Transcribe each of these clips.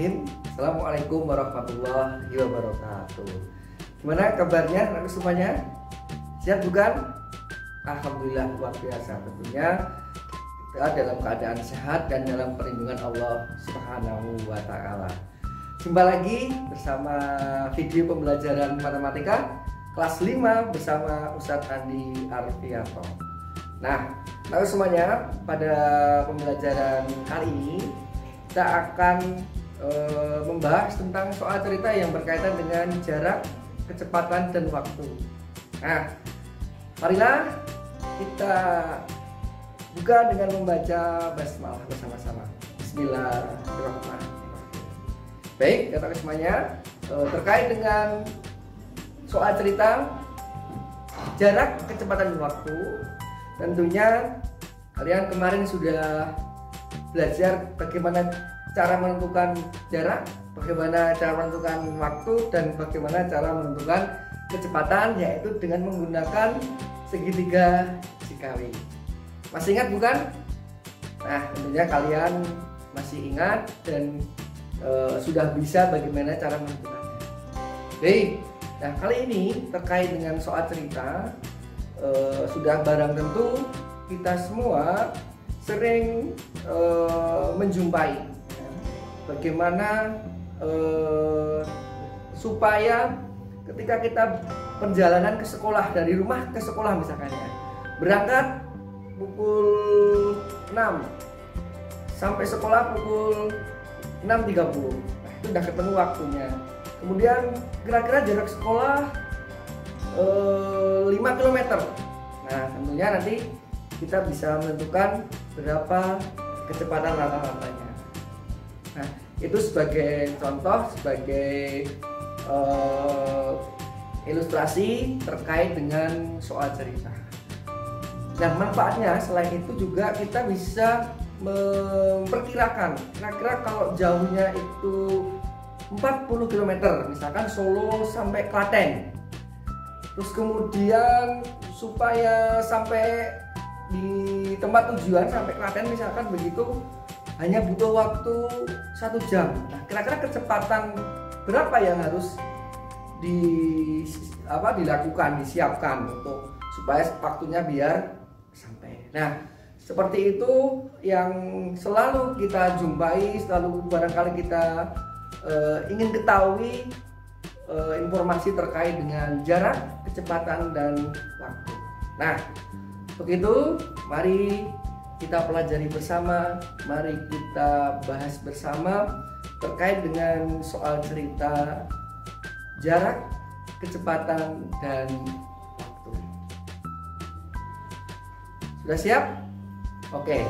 Bismillahirrahmanirrahim. Assalamualaikum warahmatullahi wabarakatuh. Gimana kabarnya anak semuanya? Sehat bukan? Alhamdulillah, luar biasa. Tentunya kita dalam keadaan sehat dan dalam perlindungan Allah Subhanahu wa Ta'ala. Jumpa lagi bersama video pembelajaran matematika kelas 5 bersama Ustadz Andi Arfianto. Nah, anak semuanya, pada pembelajaran kali ini kita akan membahas tentang soal cerita yang berkaitan dengan jarak, kecepatan, dan waktu. Nah, marilah kita buka dengan membaca basmalah bersama-sama. Bismillahirrahmanirrahim. Baik, kata semuanya, terkait dengan soal cerita jarak, kecepatan, dan waktu, tentunya kalian kemarin sudah belajar bagaimana cara menentukan jarak, bagaimana cara menentukan waktu, dan bagaimana cara menentukan kecepatan, yaitu dengan menggunakan segitiga Jikawi. Masih ingat bukan? Nah, tentunya kalian masih ingat dan sudah bisa bagaimana cara menentukannya. Baik, nah kali ini terkait dengan soal cerita, sudah barang tentu kita semua sering menjumpai bagaimana supaya ketika kita perjalanan ke sekolah, dari rumah ke sekolah misalkan ya, berangkat pukul 6 sampai sekolah pukul 6.30. Nah, itu udah ketemu waktunya. Kemudian kira-kira jarak sekolah 5 km. Nah, tentunya nanti kita bisa menentukan berapa kecepatan rata-ratanya. Nah, itu sebagai contoh, sebagai ilustrasi terkait dengan soal cerita. Nah, manfaatnya selain itu juga kita bisa memperkirakan kira-kira kalau jauhnya itu 40 km, misalkan Solo sampai Klaten. Terus kemudian supaya sampai di tempat tujuan sampai Klaten misalkan begitu hanya butuh waktu 1 jam. Nah, kira-kira kecepatan berapa yang harus dilakukan, disiapkan untuk supaya waktunya biar sampai. Nah, seperti itu yang selalu kita jumpai, selalu barangkali kita ingin ketahui informasi terkait dengan jarak, kecepatan, dan waktu. Nah, begitu, mari kita pelajari bersama, mari kita bahas bersama terkait dengan soal cerita jarak, kecepatan, dan waktu. Sudah siap? Oke.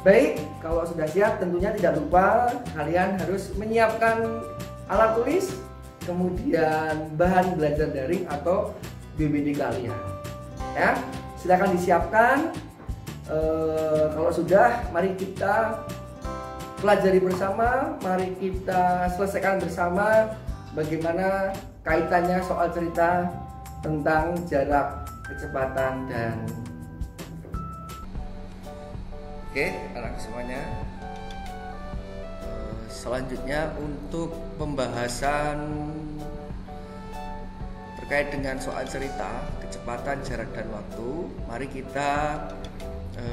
Baik, kalau sudah siap tentunya tidak lupa kalian harus menyiapkan alat tulis, kemudian bahan belajar daring atau BBD kalian. Ya, silakan disiapkan. Kalau sudah, mari kita pelajari bersama, mari kita selesaikan bersama bagaimana kaitannya soal cerita tentang jarak, kecepatan, dan oke, anak semuanya. Selanjutnya untuk pembahasan terkait dengan soal cerita, kecepatan, jarak, dan waktu, mari kita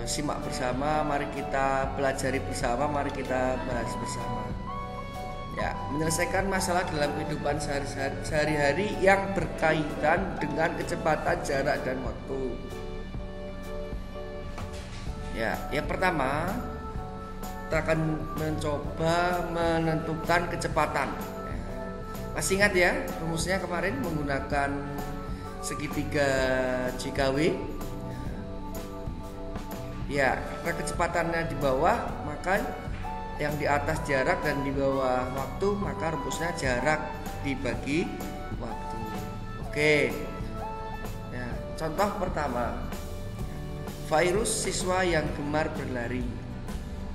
simak bersama, mari kita pelajari bersama, mari kita bahas bersama. Ya, menyelesaikan masalah dalam kehidupan sehari-hari yang berkaitan dengan kecepatan, jarak, dan waktu. Ya, yang pertama kita akan mencoba menentukan kecepatan. Masih ingat ya rumusnya kemarin menggunakan segitiga Jikawi? Ya, karena kecepatannya di bawah, maka yang di atas jarak dan di bawah waktu, maka rumusnya jarak dibagi waktu. Oke. Ya, contoh pertama. Virus siswa yang gemar berlari.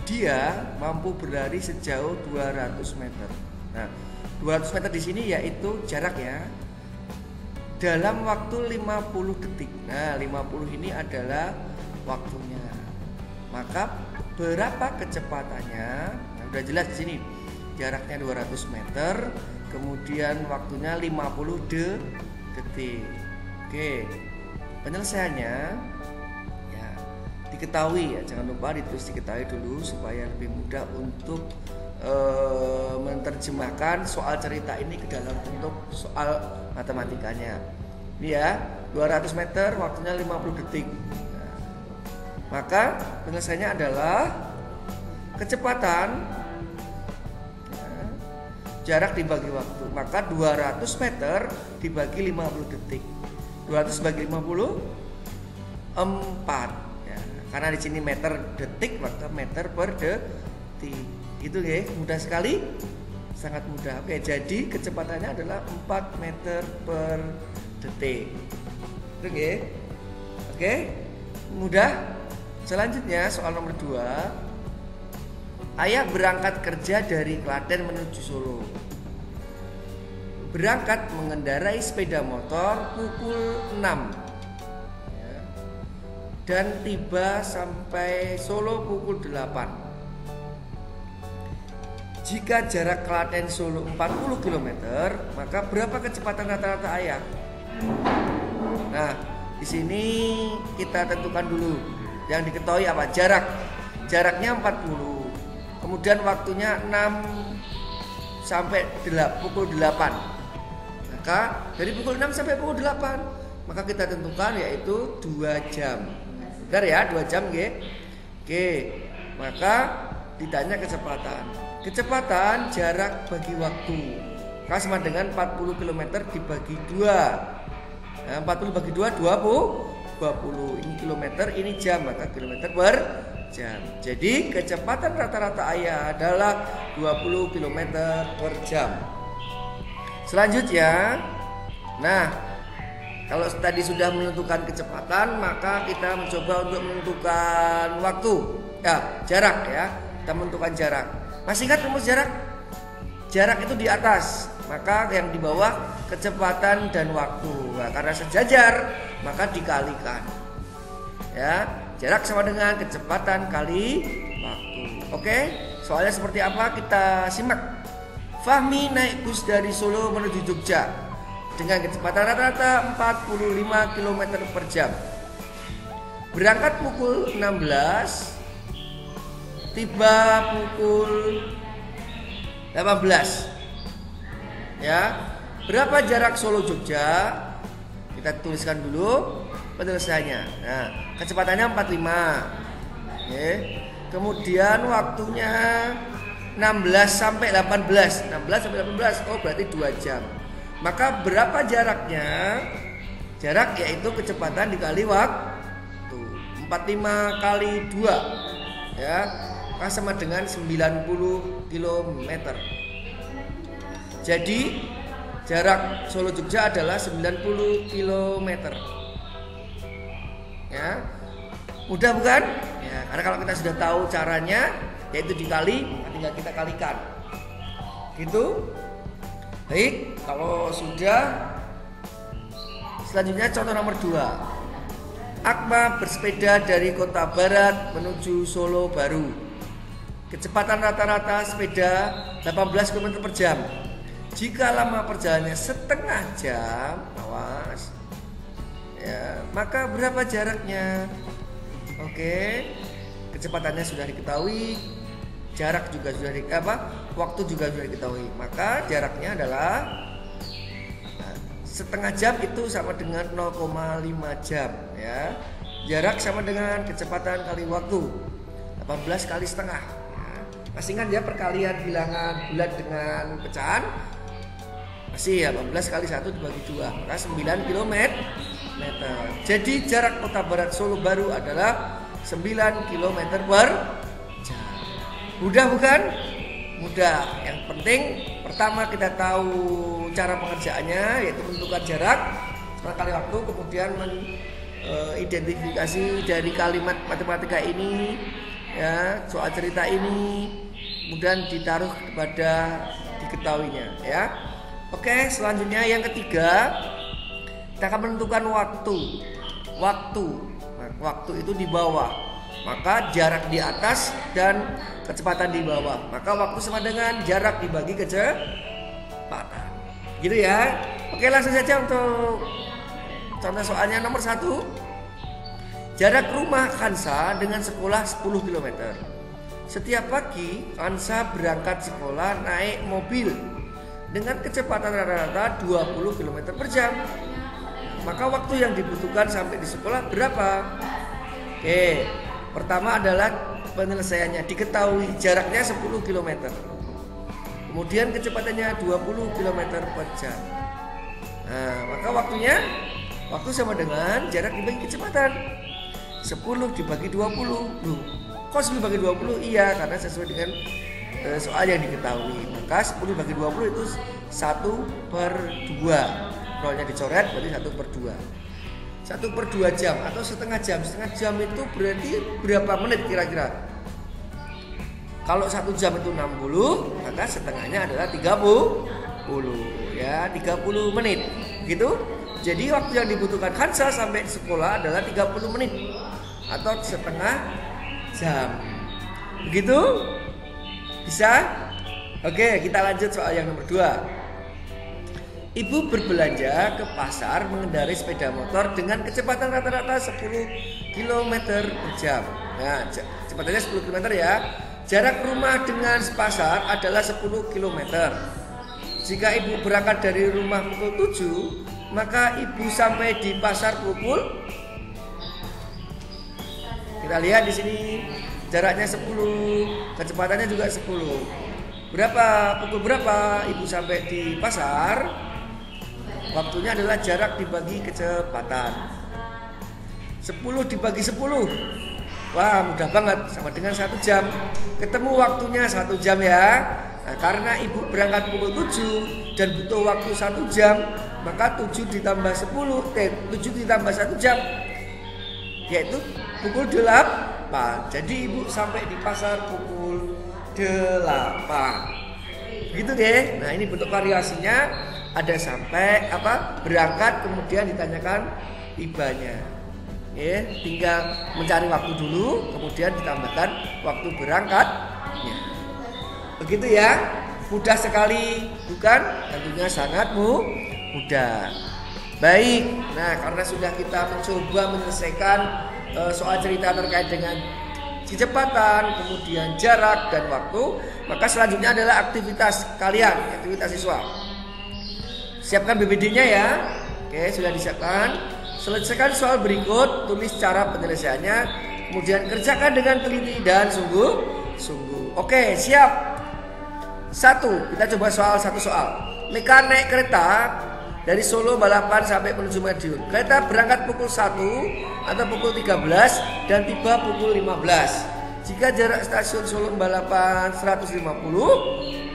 Dia mampu berlari sejauh 200 meter. Nah, 200 meter di sini yaitu jarak ya. Dalam waktu 50 detik. Nah, 50 ini adalah waktunya. Maka berapa kecepatannya? Nah, udah jelas di sini. jaraknya 200 meter, kemudian waktunya 50 detik. Oke, penyelesaiannya ya diketahui ya, jangan lupa ditulis diketahui dulu supaya lebih mudah untuk menerjemahkan soal cerita ini ke dalam bentuk soal matematikanya. Ini ya, 200 meter waktunya 50 detik. Nah, maka penyelesaiannya adalah kecepatan jarak dibagi waktu, maka 200 meter dibagi 50 detik. 200 bagi 50 4 ya. Karena di sini meter detik maka meter per detik. Itu ya, mudah sekali, sangat mudah. Oke, jadi kecepatannya adalah 4 meter per detik. Itu ya. Oke, mudah. Selanjutnya soal nomor 2. Ayah berangkat kerja dari Klaten menuju Solo. Berangkat mengendarai sepeda motor pukul 6 ya, dan tiba sampai Solo pukul 8. Jika jarak Klaten Solo 40 km, maka berapa kecepatan rata-rata ayah? Nah, di sini kita tentukan dulu. Yang diketahui apa? Jaraknya 40. Kemudian waktunya 6 sampai pukul 8. Maka dari pukul 6 sampai pukul 8, maka kita tentukan yaitu 2 jam. Benar ya, 2 jam nggih. Oke. Maka ditanya kecepatan. Kecepatan jarak bagi waktu. Maka sama dengan 40 km dibagi 2. Nah, 40 bagi 2 20. Ini kilometer, ini jam, maka kilometer per jam. Jadi kecepatan rata-rata ayah adalah 20 km per jam. Selanjutnya, nah kalau tadi sudah menentukan kecepatan, maka kita mencoba untuk menentukan waktu. Ya, jarak ya. Kita menentukan jarak. Masih ingat rumus jarak? Jarak itu di atas, maka yang di bawah kecepatan dan waktu. Nah, karena sejajar, maka dikalikan. Ya, jarak sama dengan kecepatan kali waktu. Oke, soalnya seperti apa kita simak. Fahmi naik bus dari Solo menuju Jogja dengan kecepatan rata-rata 45 km per jam. Berangkat pukul 16, tiba pukul 18. Ya, berapa jarak Solo Jogja? Kita tuliskan dulu penyelesaiannya. Nah, kecepatannya 45. Oke. Kemudian waktunya 16 sampai 18. 16 sampai 18. Oh, berarti 2 jam. Maka berapa jaraknya? Jarak yaitu kecepatan dikali waktu. 45 kali 2. Ya, maka sama dengan 90 km. Jadi jarak Solo Jogja adalah 90 km. Ya, mudah bukan? Ya, karena kalau kita sudah tahu caranya, yaitu dikali, tinggal kita kalikan. Gitu. Baik, kalau sudah, selanjutnya contoh nomor 2. Akma bersepeda dari Kota Barat menuju Solo Baru. Kecepatan rata-rata sepeda 18 km per jam. Jika lama perjalanannya setengah jam, awas, ya, maka berapa jaraknya? Oke, kecepatannya sudah diketahui, jarak juga sudah waktu juga sudah diketahui. Maka jaraknya adalah setengah jam itu sama dengan 0,5 jam. Ya, jarak sama dengan kecepatan kali waktu 18 kali setengah. Masih ingat ya perkalian bilangan bulat dengan pecahan? Masih ya, 18 kali 1 dibagi 2, maka 9 km. Jadi jarak Kota Barat Solo Baru adalah 9 km per jam. Mudah bukan? Mudah. Yang penting pertama kita tahu cara pengerjaannya, yaitu menentukan jarak setelah kali waktu, kemudian mengidentifikasi dari kalimat matematika ini, ya, soal cerita ini, kemudian ditaruh kepada diketahuinya, ya. Oke, selanjutnya yang ketiga, kita akan menentukan waktu. Nah, waktu itu di bawah. maka jarak di atas dan kecepatan di bawah. Maka waktu sama dengan jarak dibagi kecepatan. Gitu ya. Oke, langsung saja untuk contoh soalnya nomor 1. Jarak rumah Kansa dengan sekolah 10 km. Setiap pagi Kansa berangkat sekolah naik mobil dengan kecepatan rata-rata 20 km per jam. Maka waktu yang dibutuhkan sampai di sekolah berapa? Oke, pertama adalah penyelesaiannya. Diketahui jaraknya 10 km. Kemudian kecepatannya 20 km per jam. Nah, maka waktu sama dengan jarak dibagi kecepatan. 10 dibagi 20. Kok 10 dibagi 20? Iya, karena sesuai dengan soal yang diketahui. Maka 10 bagi 20 itu 1/2. Kalau dicoret berarti 1/2. 1/2 jam atau setengah jam. Setengah jam itu berarti berapa menit kira-kira? Kalau 1 jam itu 60, maka setengahnya adalah 30 ya, 30 menit. Gitu. Jadi waktu yang dibutuhkan Kansa sampai sekolah adalah 30 menit atau setengah jam. Begitu? Bisa? Oke, kita lanjut soal yang nomor 2. Ibu berbelanja ke pasar mengendarai sepeda motor dengan kecepatan rata-rata 10 km per jam. Nah, kecepatannya 10 km ya. Jarak rumah dengan pasar adalah 10 km. Jika ibu berangkat dari rumah pukul 7, maka ibu sampai di pasar pukul. Kita lihat di sini jaraknya 10, kecepatannya juga 10. Pukul berapa ibu sampai di pasar? Waktunya adalah jarak dibagi kecepatan. 10 dibagi 10. Wah, mudah banget, sama dengan 1 jam. Ketemu waktunya 1 jam ya. Nah, karena ibu berangkat pukul 7 dan butuh waktu 1 jam, maka 7 ditambah 7 ditambah 1 jam, yaitu pukul 8. Jadi ibu sampai di pasar pukul 8. Gitu deh. Nah, ini bentuk variasinya. Ada sampai berangkat, kemudian ditanyakan tibanya. Ya, tinggal mencari waktu dulu, kemudian ditambahkan waktu berangkatnya. Begitu ya. Mudah sekali, bukan? Tentunya sangat mudah. Baik. Nah, karena sudah kita mencoba menyelesaikan soal cerita terkait dengan kecepatan, kemudian jarak dan waktu, maka selanjutnya adalah aktivitas kalian, aktivitas siswa. Siapkan BBD-nya ya. Oke, sudah disiapkan. Selesaikan soal berikut, tulis cara penyelesaiannya, kemudian kerjakan dengan teliti dan sungguh-sungguh. Oke, siap. 1, kita coba satu soal. Meka naik kereta dari Solo balapan sampai menuju Madiun. Kereta berangkat pukul 1 atau pukul 13 dan tiba pukul 15. Jika jarak stasiun Solo balapan 150,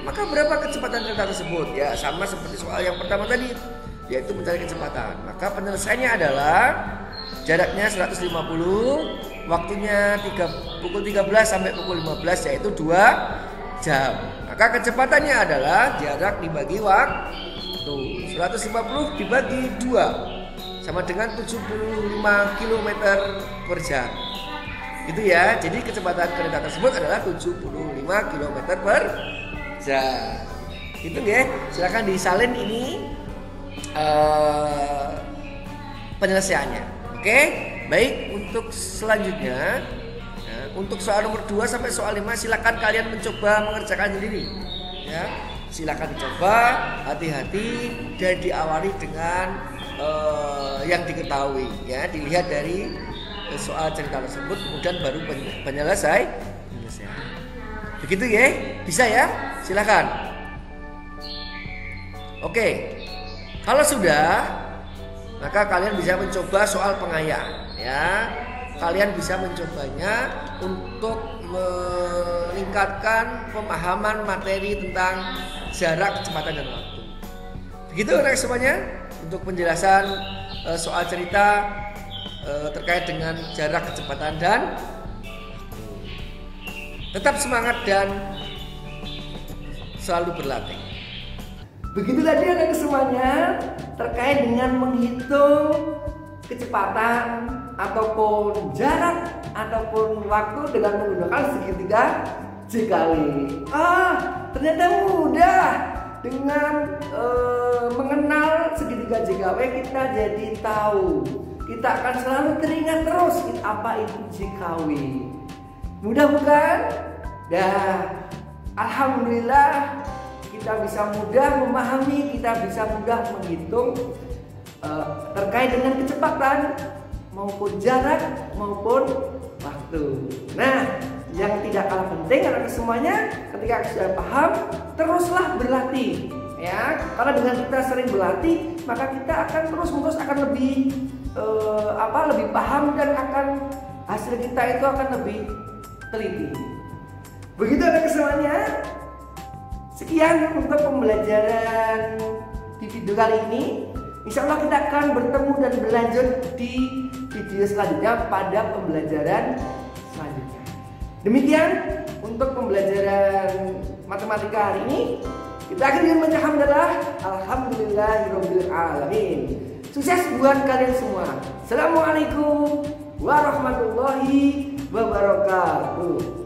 maka berapa kecepatan kereta tersebut? Ya, sama seperti soal yang pertama tadi, yaitu mencari kecepatan. Maka penyelesaiannya adalah jaraknya 150, waktunya pukul 13 sampai pukul 15, yaitu 2 jam. Maka kecepatannya adalah jarak dibagi waktu. 150 dibagi 2 sama dengan 75 km per jam. Gitu ya. Jadi kecepatan kereta tersebut adalah 75 km per jam. Gitu ya. Silakan disalin ini penyelesaiannya. Oke. Baik, untuk selanjutnya, untuk soal nomor 2 sampai soal 5 silakan kalian mencoba mengerjakan sendiri. Ya. Silakan dicoba, hati-hati dan diawali dengan yang diketahui. Ya, dilihat dari soal cerita tersebut, kemudian baru penyelesaian. Begitu ya, bisa ya, silakan. Oke, kalau sudah, maka kalian bisa mencoba soal pengayaan. Ya, kalian bisa mencobanya untuk meningkatkan pemahaman materi tentang jarak, kecepatan dan waktu. Begitu rekan semuanya untuk penjelasan soal cerita terkait dengan jarak, kecepatan dan tetap semangat dan selalu berlatih. Begitu tadi rekan semuanya terkait dengan menghitung kecepatan ataupun jarak atau tempuh waktu dengan menggunakan segitiga jikali. Ternyata mudah. Dengan mengenal segitiga JKW kita jadi tahu. Kita akan selalu teringat terus apa itu JKW. Mudah bukan? Dah, alhamdulillah kita bisa mudah memahami, kita bisa mudah menghitung terkait dengan kecepatan maupun jarak maupun waktu. Nah, yang tidak kalah penting adalah semuanya ketika sudah paham, teruslah berlatih ya, karena dengan kita sering berlatih maka kita akan terus-menerus akan lebih lebih paham dan akan hasil kita itu akan lebih teliti. Begitu anak semuanya. Sekian untuk pembelajaran di video kali ini. Insya Allah kita akan bertemu dan berlanjut di video selanjutnya pada pembelajaran selanjutnya. Demikian untuk pembelajaran matematika hari ini. Kita akhiri dengan hamdalah, alhamdulillahirabbil alamin. Sukses buat kalian semua. Assalamualaikum warahmatullahi wabarakatuh.